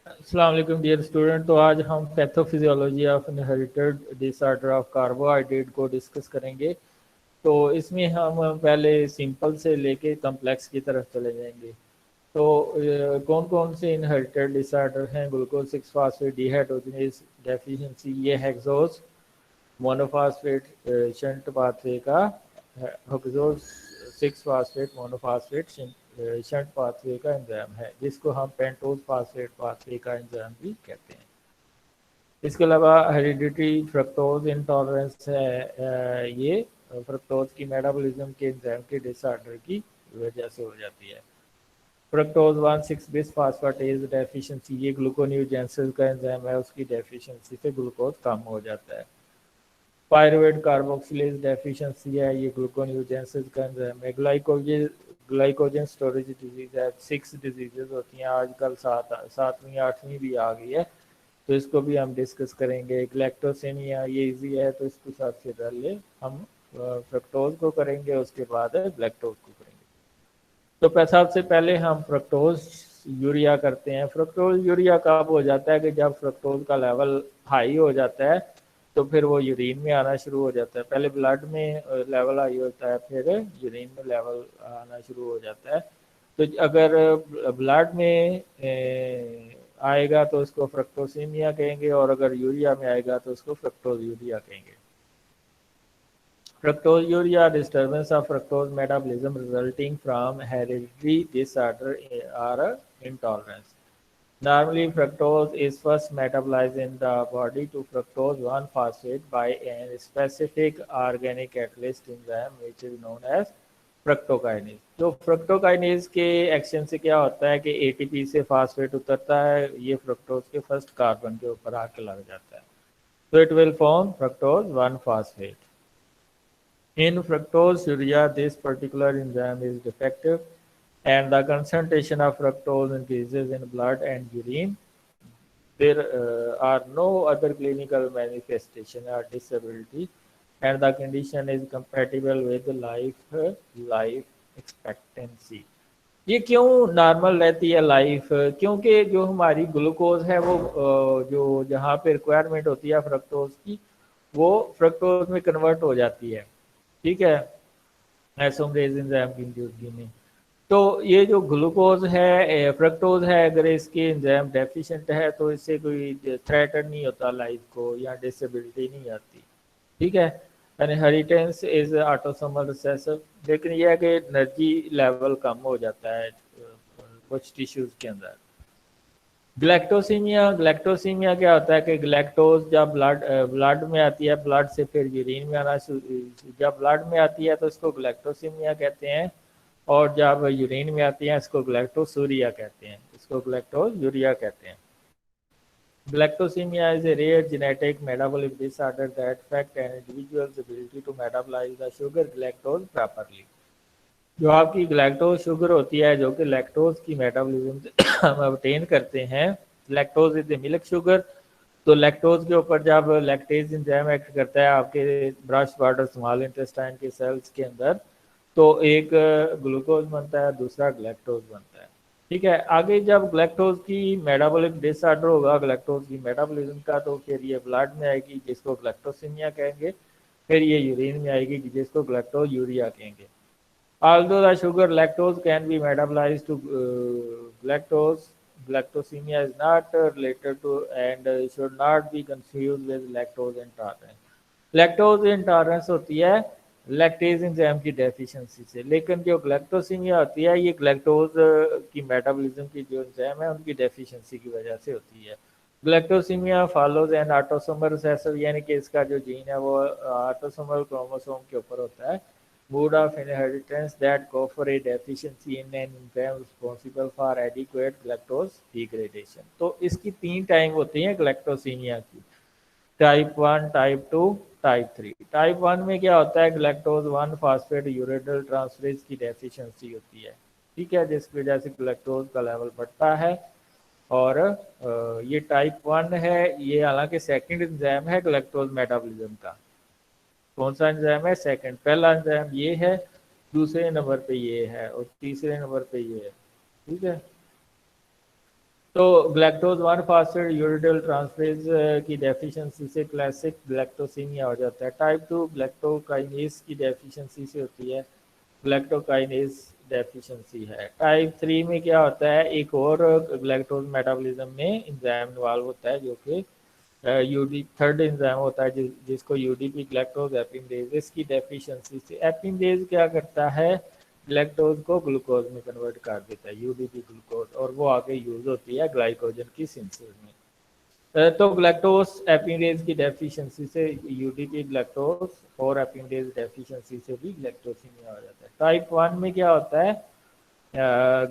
अस्सलाम वालेकुम dear student. तो आज हम pathophysiology of inherited disorder of carbohydrate को डिस्कस करेंगे। तो इसमें हम पहले सिंपल से लेके कम्प्लेक्स की तरफ चले जाएंगे। तो कौन कौन से इनहेरिटेड डिसऑर्डर हैं? ग्लूकोज 6 फास्फेट डिहाइड्रोजनेज डेफिशिएंसी, ये हेक्सोज मोनोफास्फेट शंट पाथवे का hexose 6 phosphate monophosphate shunt pathway का एंजाइम है, जिसको हम पेंटोज फास्फेट पाथवे का एंजाइम भी कहते हैं। इसके अलावा हेरिडिटरी फ्रक्टोज इंटॉलरेंस है, ये फ्रक्टोज की मेटाबॉलिज्म के एंजाइम के डिसऑर्डर की वजह से हो जाती है। फ्रक्टोज 1,6 बिस फास्फेटेज डेफिशिएंसी, ये ग्लूकोन्यूजेंसिस का एंजाइम है, उसकी डेफिशिएंसी से ग्लूकोज कम हो जाता है। पायरुवेट कार्बोक्सिलेज डेफिशिएंसी है, ये ग्लूकोन्यूजेंसिस का एंजाइम है। ग्लाइकोजन स्टोरेज डिजीज है, 6 डिजीजेज होती हैं आजकल, सातवीं आठवीं भी आ गई है, तो इसको भी हम डिस्कस करेंगे। ग्लैक्टोसेमिया, ये इजी है तो इसको सबसे पहले हम फ्रक्टोज को करेंगे, उसके बाद ग्लैक्टोज को करेंगे। तो सबसे पहले हम फ्रक्टोज यूरिया करते हैं। फ्रक्टोज यूरिया कब हो जाता है कि जब फ्रक्टोज का लेवल हाई हो जाता है, तो फिर वो यूरिन में आना शुरू हो जाता है। पहले ब्लड में लेवल हाई होता है, फिर यूरिन में लेवल आना शुरू हो जाता है। तो अगर ब्लड में आएगा तो उसको फ्रक्टोसीमिया कहेंगे, और अगर यूरिया में आएगा तो उसको फ्रक्टोज यूरिया कहेंगे। Fructosuria, disturbance of fructose metabolism resulting from hereditary disorder or intolerance. Normally, fructose is first metabolized in the body to fructose 1-phosphate by a specific organic catalyst enzyme which is known as फ्रक्टोकाइनेज। तो फ्रक्टोकाइनेज के action से क्या होता है कि ATP से phosphate उतरता है, ये फ्रक्टोज के फर्स्ट कार्बन के ऊपर आके लग जाता है, तो it will form fructose 1-phosphate। In fructosuria, this particular enzyme is defective and the concentration of fructose increases in blood and urine. There are no other clinical manifestation or disability, and the condition is compatible with life expectancy. ये क्यों normal रहती है life? क्योंकि जो हमारी glucose है वो जो जहाँ पे रिक्वायरमेंट होती है फ्रक्टोज की, वो फ्रक्टोज में कन्वर्ट हो जाती है, ठीक है, आइसोमरेज एंजाइम की मौजूदगी में। तो ये जो ग्लूकोज है, फ्रक्टोज है, अगर इसके एंजाइम डेफिशिएंट है तो इससे कोई थ्रेटन नहीं होता लाइफ को, या डिसेबिलिटी नहीं आती, ठीक है। इनहेरिटेंस इज ऑटोसोमल रिसेसिव, लेकिन यह है कि एनर्जी लेवल कम हो जाता है कुछ टिश्यूज के अंदर। ग्लैक्टोसीमिया क्या होता है कि ग्लैक्टोज जब ब्लड में आती है, ब्लड से फिर यूरिन में आना, जब ब्लड में आती है तो इसको ग्लैक्टोसीमिया कहते हैं, और जब यूरिन में आती है इसको ग्लैक्टोसूरिया कहते हैं, इसको ग्लैक्टोयूरिया कहते हैं। Galactosemia is a rare genetic metabolic disorder that affects an individual's ability to metabolize the sugar galactose properly। जो आपकी ग्लैक्टोज शुगर होती है, जो कि लैक्टोज की मेटाबॉलिज्म से हम ऑब्टेन करते हैं, lactose is a milk sugar. तो लैक्टोज के ऊपर जब लैक्टेज एंजाइम एक्ट करता है आपके ब्रश वाटर स्मॉल इंटेस्टाइन के सेल्स के अंदर, तो एक ग्लूकोज बनता है, दूसरा ग्लैक्टोज बनता है, ठीक है। आगे जब ग्लैक्टोज की मेटाबॉलिक डिसऑर्डर होगा ग्लैक्टोज की मेटाबॉलिज्म का, तो फिर ये ब्लड में आएगी जिसको ग्लैक्टोसीमिया कहेंगे, फिर ये यूरिन में आएगी जिसको ग्लैक्टोयूरिया कहेंगे। Although the sugar lactose can be metabolized to galactosemia is not related to and should not be confused with lactose intolerance। Lactose intolerance होती है लैक्टेज एंजाइम की डेफिशिएंसी से, लेकिन जो ग्लैक्टोसीमिया होती है ये ग्लैक्टोज की मेटाबॉलिज्म की जो एंजाइम है उनकी डेफिशिएंसी की वजह से होती है। ग्लैक्टोसीमिया फॉलोज एंड ऑटोसोमल रिसेसिव, यानी कि इसका जो जीन है वो ऑटोसोमल क्रोमोसोम के ऊपर होता है। Mode of inheritance that confer a deficiency in an enzyme responsible for adequate galactose degradation। तो इसकी 3 टाइप होती हैं ग्लैक्टोसीमिया की, टाइप 1, टाइप 2, टाइप 3। टाइप 1 में क्या होता है, ग्लैक्टोज 1-phosphate यूरेडल ट्रांसफरेज की डेफिशिएंसी होती है, ठीक है, जिसकी वजह से ग्लैक्टोज का लेवल बढ़ता है। और ये टाइप 1 है, ये हालांकि सेकंड एंजाइम है ग्लैक्टोज मेटाबॉलिज्म का। कौन सा एंजाइम है? सेकंड। पहला एंजाइम ये है, दूसरे नंबर पे ये है, और तीसरे नंबर पे ये है, ठीक है। तो ग्लैक्टोज 1 फास्फेट यूरिडिल ट्रांसफेज की डेफिशिएंसी से क्लासिक ग्लैक्टोसीमिया हो जाता है। टाइप 2 ग्लैक्टोकाइनेज की डेफिशिएंसी से होती है, ग्लैक्टोकाइनेज डेफिशिएंसी है। टाइप 3 में क्या होता है, एक और ग्लैक्टोज मेटाबॉलिज्म में एंजाइम इन्वॉल्व होता है जो कि यूडी थर्ड एंजाइम होता है जिसको यूडीपी ग्लैक्टोज एपिंडेज, इसकी डेफिशिएंसी से एपिंडेज क्या करता है, ग्लैक्टोज को ग्लूकोज में कन्वर्ट कर देता है, यूडीपी ग्लूकोज, और वो आगे यूज होती है ग्लाइकोजन की सिंथेसिस में। तो ग्लैक्टोज एपिंडेज की डेफिशिएंसी से यूडीपी ग्लैक्टोज और एपिंडेज डेफिशिएंसी से भी ग्लैक्टोसीमिया हो जाता है। टाइप 1 में क्या होता है,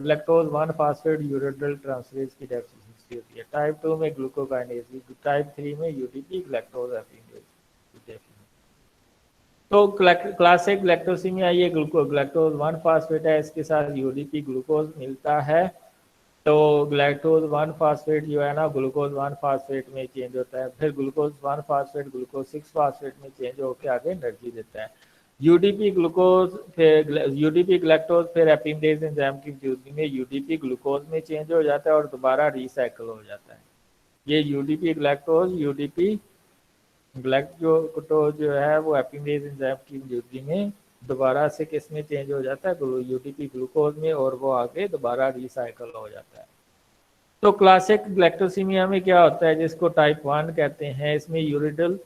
ग्लैक्टोज 1 फास्फेट यूरिड्रल ट्रांसफेज की डेफिशिएंसी होती है। टाइप 2 में ग्लूकोकाइनेज की, टाइप 3 में यूडीपी ग्लैक्टोज एपिंडेज की डेफिशिएंसी। तो क्लासिक ग्लैक्टोसीमिया ये ग्लैक्टोज 1 फास्फेट है, इसके साथ यूडीपी ग्लूकोज मिलता है। तो ग्लैक्टोज 1 फास्फेट जो है ना ग्लूकोज 1 फास्फेट में चेंज होता है, फिर ग्लूकोज 1 फास्फेट ग्लूकोज 6 फास्फेट में चेंज होकर आगे एनर्जी देता है। यूडीपी ग्लूकोज फिर यूडीपी ग्लैक्टोज फिर एपिंडेज एंजाइम की मौजूदगी में यूडीपी ग्लूकोज में चेंज हो जाता है और दोबारा रिसाइकल हो जाता है। ये यूडीपी ग्लैक्टोज यूडीपी ग्लैक्टोज जो है वो एपिंडेज एंजाइम की मौजूदगी में दोबारा से किस में चेंज हो जाता है, यूडीपी ग्लूकोज में, और वो आगे दोबारा रिसाइकल हो जाता है। तो क्लासिक ग्लैक्टोसीमिया में क्या होता है, जिसको टाइप 1 कहते हैं, इसमें यूरिडल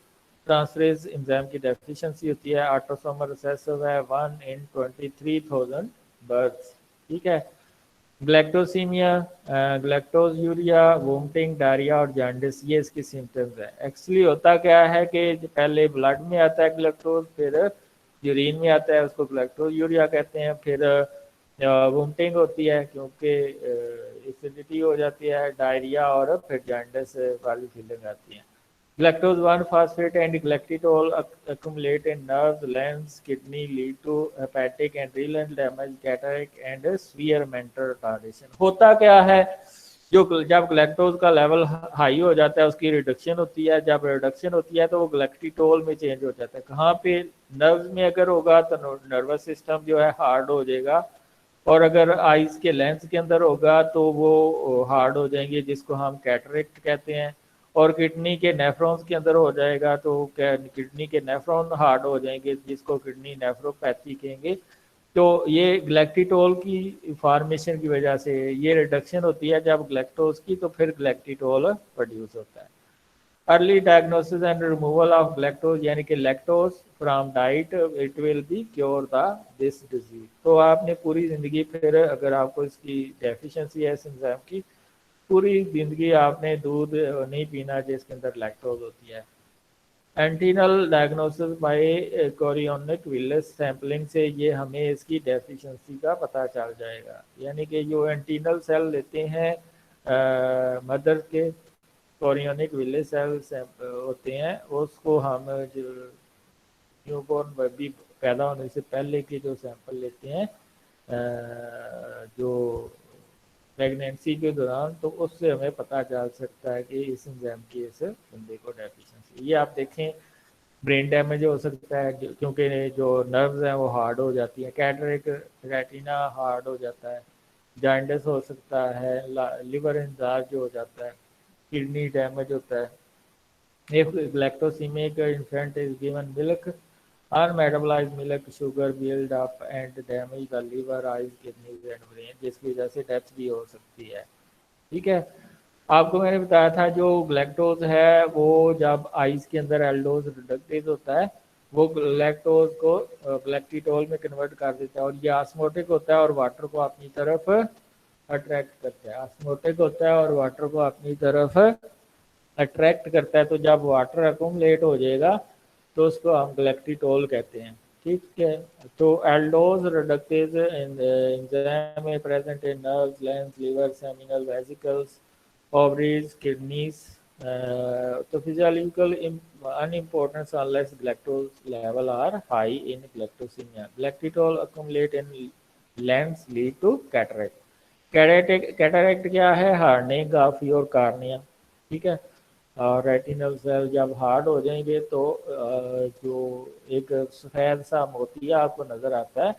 ट्रांसफरेज एंजाइम की डेफिशिएंसी होती है। ऑटोसोमल रिसेसिव है 1 in 23,000 बर्थ, ठीक है। ग्लैक्टोसीमिया, ग्लैक्टोज यूरिया, वोमिटिंग, डायरिया और जॉन्डिस, ये इसकी सिम्टम्स है। एक्चुअली होता क्या है कि पहले ब्लड में आता है ग्लैक्टोज, फिर यूरिन में आता है, उसको ग्लैक्टोज यूरिया कहते हैं, फिर वोमिटिंग होती है क्योंकि एसिडिटी हो जाती है, डायरिया, और फिर जॉन्डिस वाली फीलिंग आती है। Galactose 1 phosphate and galactitol accumulate in nerves, lens, kidney, lead to hepatic and renal damage, cataract and severe mental retardation। होता क्या है, जो जब ग्लैक्टोज का लेवल हाई हो जाता है उसकी रिडक्शन होती है, जब रिडक्शन होती है तो वो ग्लैक्टिटोल में चेंज हो जाता है। कहाँ पे, नर्व्स में अगर होगा तो नर्वस सिस्टम जो है हार्ड हो जाएगा, और अगर आइज के लेंस के अंदर होगा तो वो हार्ड हो जाएंगे, जिसको हम कैटरेक्ट कहते हैं। और किडनी के नेफ्रॉन्स के अंदर हो जाएगा तो किडनी के नेफ्रॉन हार्ड हो जाएंगे, जिसको किडनी नेफ्रोपैथी कहेंगे। तो ये ग्लैक्टिटोल की फॉर्मेशन की वजह से ये रिडक्शन होती है जब ग्लैक्टोज की, तो फिर ग्लैक्टिटोल प्रोड्यूस होता है। Early diagnosis and removal of lactose, यानी कि lactose from diet, it will be cure the this disease. तो आपने पूरी ज़िंदगी, फिर अगर आपको इसकी डेफिशिएंसी है इस एंजाइम की, पूरी ज़िंदगी आपने दूध नहीं पीना जिसके अंदर लैक्टोज होती है। Antenatal diagnosis by chorionic villus sampling से ये हमें इसकी डेफिशिएंसी का पता चल जाएगा। यानी कि जो एंटीनल सेल लेते हैं मदर के, कोरियोनिक विलेज सेल्स होते हैं, उसको हम जो न्यूबॉर्न बेबी पैदा होने से पहले के जो सैंपल लेते हैं जो प्रेगनेंसी के दौरान, तो उससे हमें पता चल सकता है कि इस एंजाइम की इस बंदे को डेफिशिएंसी। ये आप देखें, ब्रेन डैमेज हो सकता है क्योंकि जो नर्व्स हैं वो हार्ड हो जाती हैं, कैटरेक्ट रेटिना हार्ड हो जाता है, जॉन्डिस हो सकता है, लिवर इंजार्ज हो जाता है, किडनी डैमेज होता है। If lactosemic infant is given milk, unmetabolized milk, sugar build up and damage the liver, eyes, kidneys and brain, जिसकी वजह से डेथ भी हो सकती है। ठीक है, आपको मैंने बताया था जो ग्लैक्टोज है वो जब आइस के अंदर एल्डोज रिडक्टेज होता है, वो ग्लैक्टोज को ग्लैक्टिटोल में कन्वर्ट कर देता है, और ये ऑस्मोटिक होता है और वाटर को अपनी तरफ अट्रैक्ट करता है। ऑस्मोटिक होता है और वाटर को अपनी तरफ अट्रैक्ट करता है। तो जब वाटर अकोमलेट हो जाएगा तो उसको हम ग्लैक्टिटोल कहते हैं। ठीक है, तो एल्डोज रिडक्टेज एंजाइम में present in nerves, lens, liver, seminal vesicles, ovaries, kidneys. तो physiological unimportance unless galactose level are high in galactosemia. Galactitol accumulate in lens lead to cataract. Cataract क्या है, हार्डनिंग ऑफ योर कार्निया। ठीक है, और retinal cell जब hard हो जाएंगे तो जो एक सफेद सा मोतिया आपको नजर आता है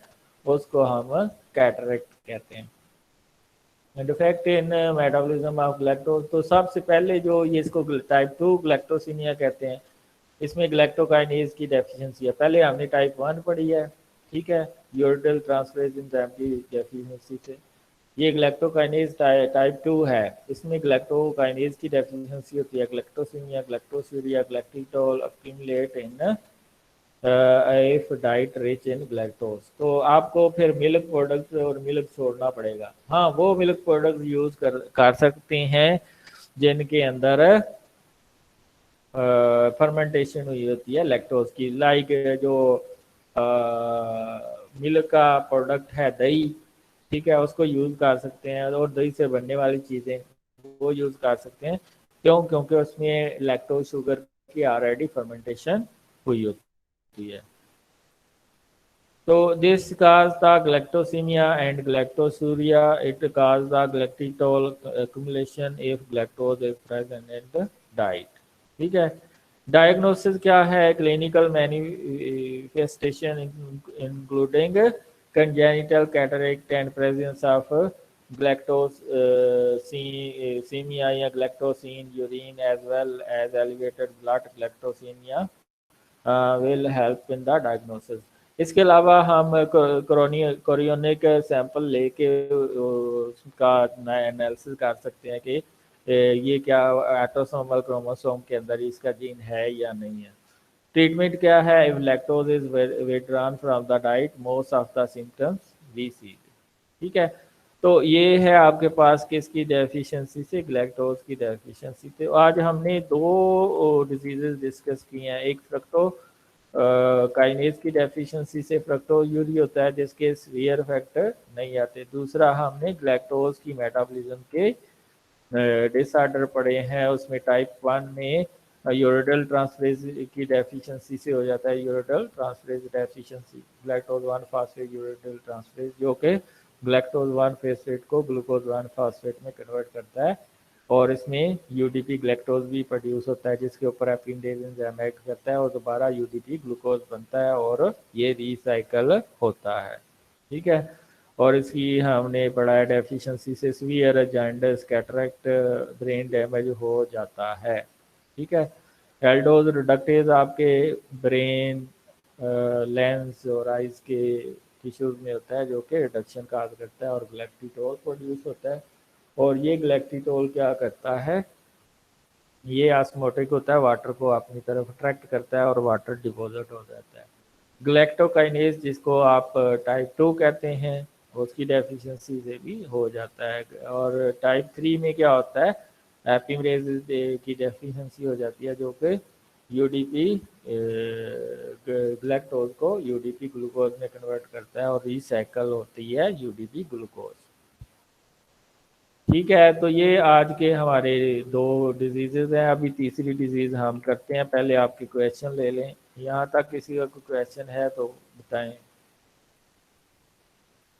उसको हम कैटरेक्ट कहते हैं। Defect in metabolism of galactose, तो सबसे पहले जो ये इसको टाइप 2 ग्लैक्टोसिनिया कहते हैं, इसमें ग्लैक्टोकाइनेज की डेफिशिएंसी है। पहले हमने टाइप 1 पढ़ी है, ठीक है, यूरिटल ट्रांसफरेज एंजाइम की डेफिशिएंसी से। ये ग्लैक्टोकाइनेज टाइप 2 है, इसमें ग्लैक्टोकाइनेज की डेफिशिएंसी होती है। Galactosemia, galactosuria, galactitol accumulate in if diet rich in galactose. तो आपको फिर मिल्क प्रोडक्ट और मिल्क छोड़ना पड़ेगा। हाँ, वो मिल्क प्रोडक्ट यूज कर सकते हैं जिनके अंदर फर्मेंटेशन हुई होती है लैक्टोज की, लाइक जो मिल्क का प्रोडक्ट है दही, ठीक है, उसको यूज कर सकते हैं, और दही से बनने वाली चीजें वो यूज कर सकते हैं। क्यों? क्योंकि उसमें लैक्टोज शुगर की ऑलरेडी फर्मेंटेशन हुई होती है। So this cause the galactosemia and galactosuria. It cause the galactitol accumulation if galactose is present in the diet. ठीक है। डायग्नोसिस क्या है? Clinical manifestation including congenital cataract and presence of galactosemia या galactose in urine as well as elevated blood galactosemia will help in the diagnosis. इसके अलावा हम chorionic sample लेके उसका एनालिसिस कर सकते हैं कि ये क्या ऑटोसोमल क्रोमोसोम के अंदर इसका जीन है या नहीं है। ट्रीटमेंट क्या है? If lactose is withdrawn from the diet most of the symptoms we see. ठीक है, तो ये है आपके पास किसकी डेफिशिएंसी से? ग्लैक्टोज की डेफिशिएंसी से। आज हमने दो डिजीजेस डिस्कस किए हैं, एक फ्रक्टो काइनेज की डेफिशिएंसी से फ्रक्टोयूरी होता है जिसके सीवियर फैक्टर नहीं आते। दूसरा हमने ग्लैक्टोज की मेटाबॉलिज्म के डिसऑर्डर पड़े हैं, उसमें टाइप 1 में यूरिडल ट्रांसफरेज की डेफिशिएंसी से हो जाता है, uridyl transferase deficiency, galactose 1 phosphate uridyl transferase, जो कि ग्लैक्टोज 1 फेस्फेट को ग्लूकोज 1 फास्फेट में कन्वर्ट करता है, और इसमें यूडीपी ग्लैक्टोज भी प्रोड्यूस होता है जिसके ऊपर एपिडेज एंजाइम एक्ट करता है और दोबारा यूडीपी ग्लूकोज बनता है और ये रिसाइकल होता है। ठीक है, और इसकी हमने पढ़ा है डेफिशिएंसी से severe jaundice, cataract, brain damage हो जाता है। ठीक है, एल्डोज रिडक्टेज आपके ब्रेन, लेंस और आइज के टिश्यूज में होता है जो कि रिडक्शन काज करता है, और ग्लैक्टिटोल प्रोड्यूस होता है, और ये ग्लैक्टिटोल क्या करता है? ये ऑस्मोटिक होता है, वाटर को अपनी तरफ अट्रैक्ट करता है और वाटर डिपॉजिट हो जाता है। ग्लैक्टोकाइनेज जिसको आप टाइप 2 कहते हैं, उसकी डेफिशिएंसी से भी हो जाता है। और टाइप 3 में क्या होता है? एपिमरेज की डेफिशिएंसी हो जाती है जो कि यूडीपी ग्लैक्टोज को यूडीपी ग्लूकोज में कन्वर्ट करता है और रिसाइकल होती है यूडीपी ग्लूकोज। ठीक है, तो ये आज के हमारे दो डिजीजेज हैं। अभी तीसरी डिजीज हम करते हैं, पहले आपके क्वेश्चन ले लें। यहाँ तक किसी का कोई क्वेश्चन है तो बताएं।